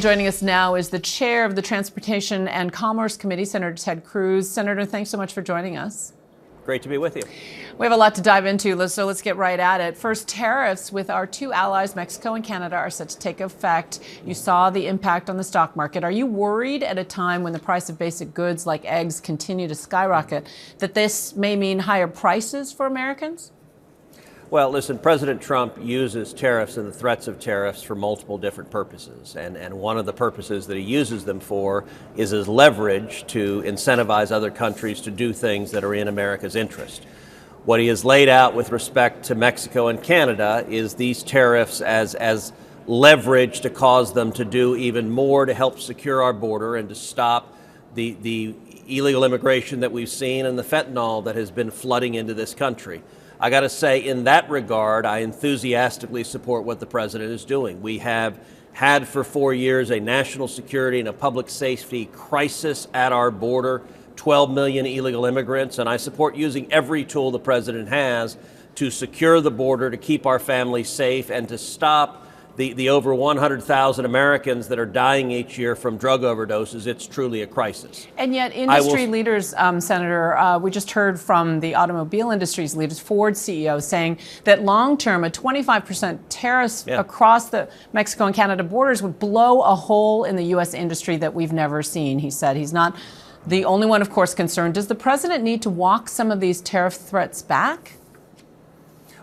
Joining us now is the chair of the Transportation and Commerce Committee, Senator Ted Cruz. Senator, thanks so much for joining us. Great to be with you. We have a lot to dive into, so let's get right at it. First, tariffs with our two allies, Mexico and Canada, are set to take effect. You saw the impact on the stock market. Are you worried at a time when the price of basic goods like eggs continue to skyrocket that this may mean higher prices for Americans? Well, listen, President Trump uses tariffs and the threats of tariffs for multiple different purposes. And one of the purposes that he uses them for is as leverage to incentivize other countries to do things that are in America's interest. What he has laid out with respect to Mexico and Canada is these tariffs as leverage to cause them to do even more to help secure our border and to stop the illegal immigration that we've seen and the fentanyl that has been flooding into this country. I got to say, in that regard, I enthusiastically support what the president is doing. We have had for 4 years a national security and a public safety crisis at our border, 12 million illegal immigrants, and I support using every tool the president has to secure the border, to keep our families safe, and to stop the over 100,000 Americans that are dying each year from drug overdoses. It's truly a crisis. And yet industry leaders, Senator, we just heard from the automobile industry's leaders, Ford CEO, saying that long-term, a 25% tariffs across the Mexico and Canada borders would blow a hole in the U.S. industry that we've never seen. He said he's not the only one, of course, concerned. Does the president need to walk some of these tariff threats back?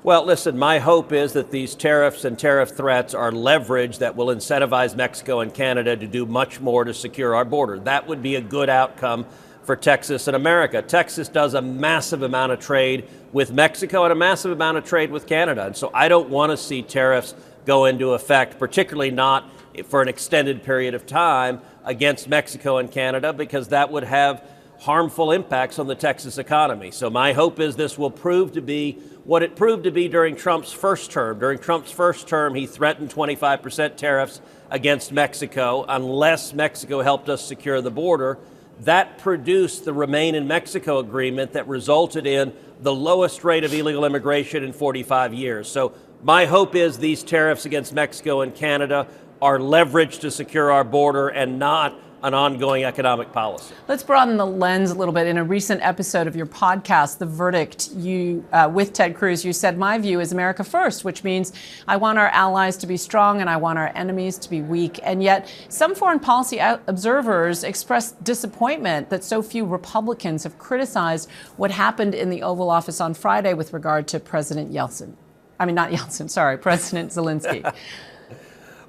Well, listen, my hope is that these tariffs and tariff threats are leverage that will incentivize Mexico and Canada to do much more to secure our border. That would be a good outcome for Texas and America. Texas does a massive amount of trade with Mexico and a massive amount of trade with Canada. And so I don't want to see tariffs go into effect, particularly not for an extended period of time against Mexico and Canada, because that would have harmful impacts on the Texas economy. So my hope is this will prove to be what it proved to be during Trump's first term. During Trump's first term, he threatened 25% tariffs against Mexico unless Mexico helped us secure the border. That produced the Remain in Mexico agreement that resulted in the lowest rate of illegal immigration in 45 years. So my hope is these tariffs against Mexico and Canada are leverage to secure our border and not an ongoing economic policy. Let's broaden the lens a little bit. In a recent episode of your podcast, The Verdict, with Ted Cruz, you said, my view is America first, which means I want our allies to be strong and I want our enemies to be weak. And yet some foreign policy observers expressed disappointment that so few Republicans have criticized what happened in the Oval Office on Friday with regard to President President Zelensky.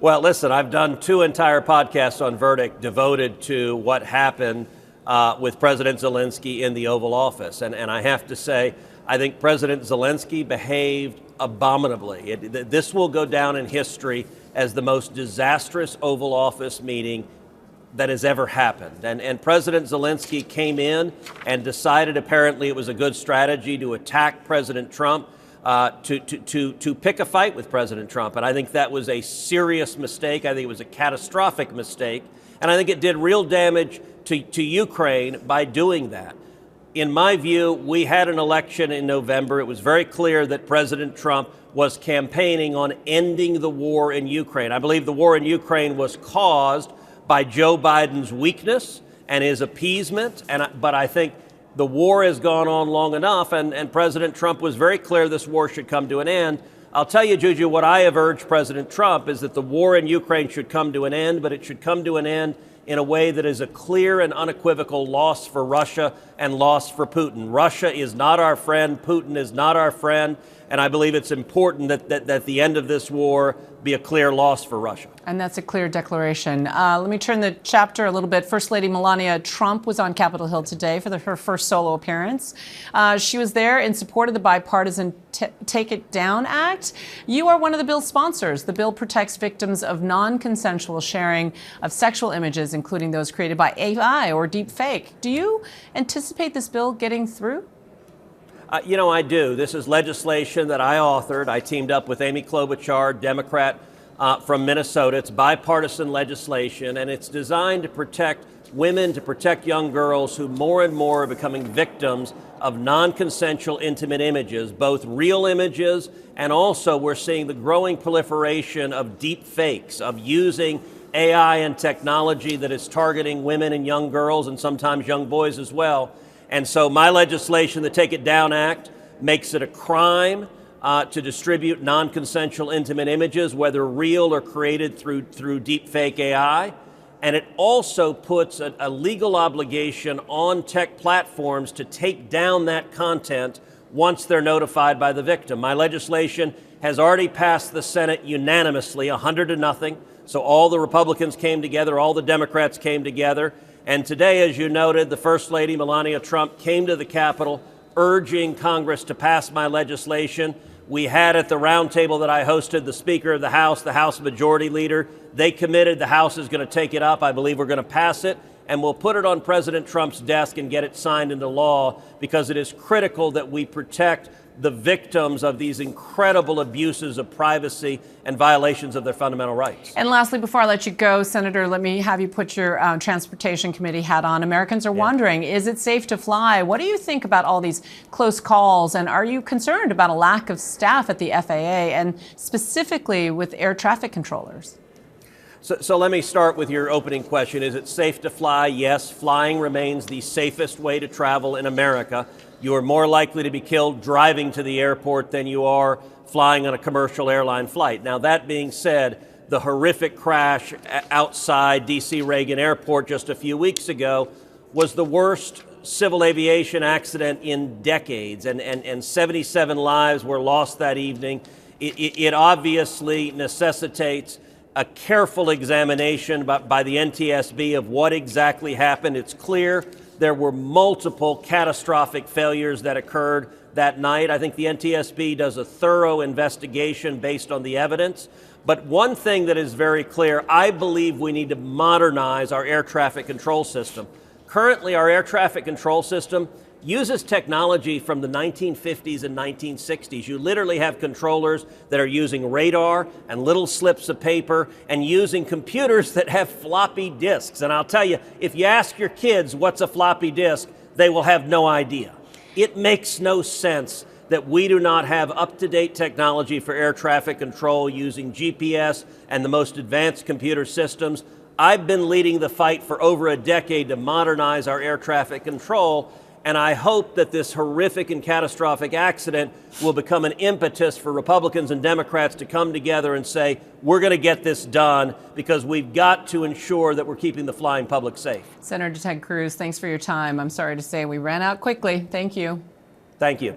Well, listen, I've done 2 entire podcasts on Verdict devoted to what happened with President Zelensky in the Oval Office. And I have to say, I think President Zelensky behaved abominably. This will go down in history as the most disastrous Oval Office meeting that has ever happened. And President Zelensky came in and decided apparently it was a good strategy to attack President Trump. To pick a fight with President Trump. And I think that was a serious mistake. I think it was a catastrophic mistake. And I think it did real damage to Ukraine by doing that. In my view, we had an election in November. It was very clear that President Trump was campaigning on ending the war in Ukraine. I believe the war in Ukraine was caused by Joe Biden's weakness and his appeasement. But I think the war has gone on long enough, and President Trump was very clear this war should come to an end. I'll tell you, Juju, what I have urged President Trump is that the war in Ukraine should come to an end, but it should come to an end in a way that is a clear and unequivocal loss for Russia and loss for Putin. Russia is not our friend. Putin is not our friend. And I believe it's important that the end of this war be a clear loss for Russia. And that's a clear declaration. Let me turn the chapter a little bit. First Lady Melania Trump was on Capitol Hill today for her first solo appearance. She was there in support of the bipartisan Take It Down Act. You are one of the bill's sponsors. The bill protects victims of non-consensual sharing of sexual images, including those created by AI or deep fake. Do you anticipate this bill getting through? I do. This is legislation that I authored. I teamed up with Amy Klobuchar, Democrat from Minnesota. It's bipartisan legislation, and it's designed to protect women, to protect young girls who more and more are becoming victims of non-consensual intimate images, both real images and also we're seeing the growing proliferation of deep fakes, of using AI and technology that is targeting women and young girls and sometimes young boys as well. And so my legislation, the Take It Down Act, makes it a crime to distribute non-consensual intimate images, whether real or created through deepfake AI. And it also puts a legal obligation on tech platforms to take down that content once they're notified by the victim. My legislation has already passed the Senate unanimously, 100-0. So all the Republicans came together, all the Democrats came together. And today, as you noted, the First Lady, Melania Trump, came to the Capitol urging Congress to pass my legislation. We had at the roundtable that I hosted the Speaker of the House Majority Leader. They committed the House is going to take it up. I believe we're going to pass it, and we'll put it on President Trump's desk and get it signed into law, because it is critical that we protect the victims of these incredible abuses of privacy and violations of their fundamental rights. And lastly, before I let you go, Senator, let me have you put your Transportation Committee hat on. Americans are wondering, is it safe to fly? What do you think about all these close calls? And are you concerned about a lack of staff at the FAA and specifically with air traffic controllers? So let me start with your opening question. Is it safe to fly? Yes, flying remains the safest way to travel in America. You are more likely to be killed driving to the airport than you are flying on a commercial airline flight. Now, that being said, the horrific crash outside D.C. Reagan Airport just a few weeks ago was the worst civil aviation accident in decades, and 77 lives were lost that evening. It obviously necessitates a careful examination by the NTSB of what exactly happened. It's clear there were multiple catastrophic failures that occurred that night. I think the NTSB does a thorough investigation based on the evidence. But one thing that is very clear, I believe we need to modernize our air traffic control system. Currently, our air traffic control system uses technology from the 1950s and 1960s. You literally have controllers that are using radar and little slips of paper and using computers that have floppy disks. And I'll tell you, if you ask your kids what's a floppy disk, they will have no idea. It makes no sense that we do not have up-to-date technology for air traffic control using GPS and the most advanced computer systems. I've been leading the fight for over a decade to modernize our air traffic control, and I hope that this horrific and catastrophic accident will become an impetus for Republicans and Democrats to come together and say, we're going to get this done, because we've got to ensure that we're keeping the flying public safe. Senator Ted Cruz, thanks for your time. I'm sorry to say we ran out quickly. Thank you. Thank you.